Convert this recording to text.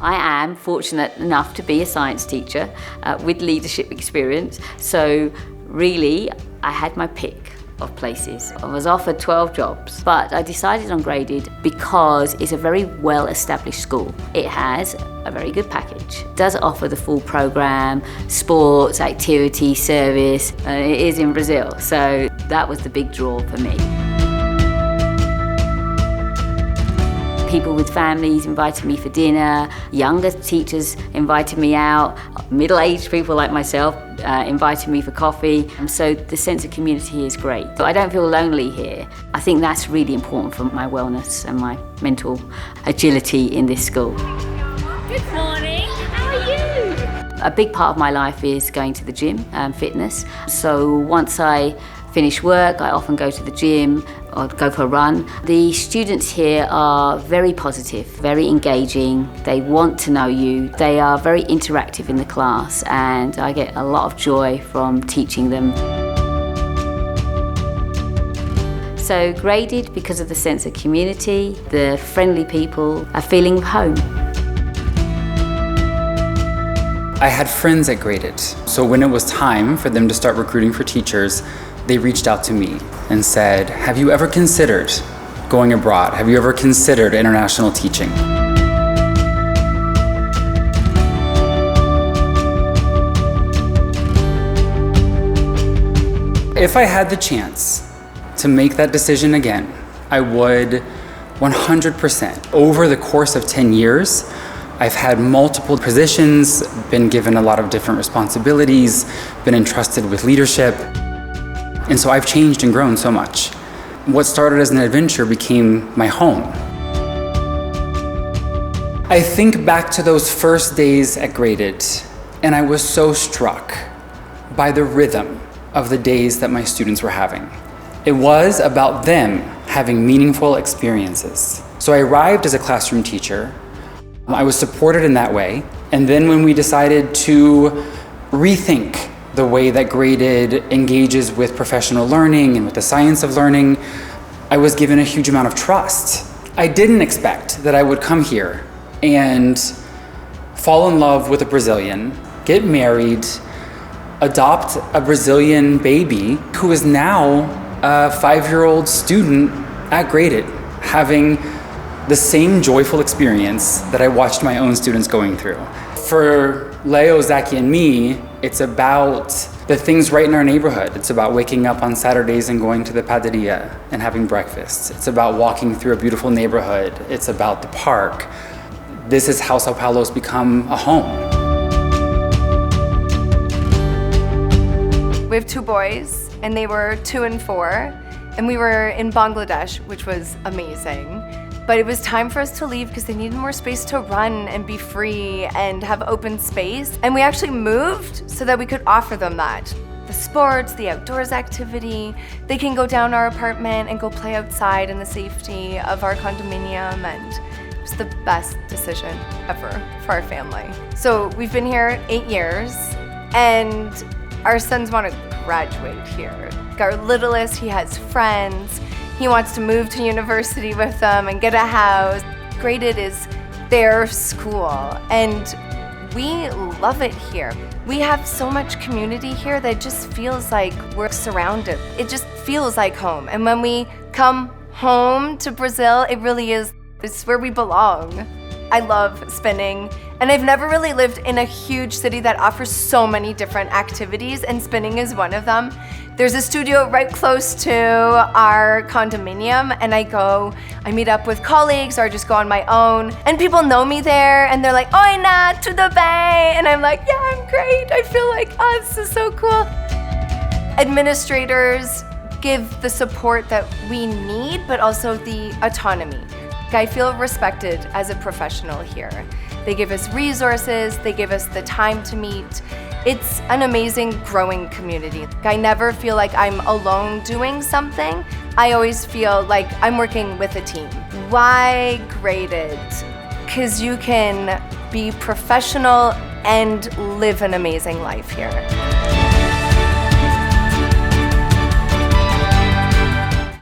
I am fortunate enough to be a science teacher with leadership experience. So really, I had my pick of places. I was offered 12 jobs, but I decided on Graded because it's a very well-established school. It has a very good package. It does offer the full program, sports, activity, service. It is in Brazil, so that was the big draw for me. People with families invited me for dinner, younger teachers invited me out, middle-aged people like myself invited me for coffee. So the sense of community is great. I don't feel lonely here. I think that's really important for my wellness and my mental agility in this school. Good morning, how are you? A big part of my life is going to the gym, fitness. So once I finish work, I often go to the gym or go for a run. The students here are very positive, very engaging. They want to know you. They are very interactive in the class, and I get a lot of joy from teaching them. So Graded because of the sense of community, the friendly people, a feeling of home. I had friends at Graded, so when it was time for them to start recruiting for teachers, they reached out to me and said, have you ever considered going abroad? Have you ever considered international teaching? If I had the chance to make that decision again, I would 100%. Over the course of 10 years, I've had multiple positions, been given a lot of different responsibilities, been entrusted with leadership. And so I've changed and grown so much. What started as an adventure became my home. I think back to those first days at Graded, and I was so struck by the rhythm of the days that my students were having. It was about them having meaningful experiences. So I arrived as a classroom teacher. I was supported in that way. And then when we decided to rethink the way that Graded engages with professional learning and with the science of learning, I was given a huge amount of trust. I didn't expect that I would come here and fall in love with a Brazilian, get married, adopt a Brazilian baby who is now a 5-year-old student at Graded, having the same joyful experience that I watched my own students going through. For Leo, Zaki, and me, it's about the things right in our neighborhood. It's about waking up on Saturdays and going to the padaria and having breakfast. It's about walking through a beautiful neighborhood. It's about the park. This is how Sao Paulo's become a home. We have 2 boys, and they were 2 and 4, and we were in Bangladesh, which was amazing. But it was time for us to leave because they needed more space to run and be free and have open space. And we actually moved so that we could offer them that. The sports, the outdoors activity. They can go down our apartment and go play outside in the safety of our condominium, and it was the best decision ever for our family. So we've been here 8 years, and our sons want to graduate here. Our littlest, he has friends. He wants to move to university with them and get a house. Graded is their school, and we love it here. We have so much community here that it just feels like we're surrounded. It just feels like home. And when we come home to Brazil, it really is, it's where we belong. I love spinning, and I've never really lived in a huge city that offers so many different activities, and spinning is one of them. There's a studio right close to our condominium, and I meet up with colleagues, or I just go on my own, and people know me there, and they're like, "Oi, Nat, tudo bem?" And I'm like, "Yeah, I'm great." I feel like, oh, this is so cool. Administrators give the support that we need, but also the autonomy. I feel respected as a professional here. They give us resources, they give us the time to meet. It's an amazing growing community. I never feel like I'm alone doing something. I always feel like I'm working with a team. Why Graded? Because you can be professional and live an amazing life here.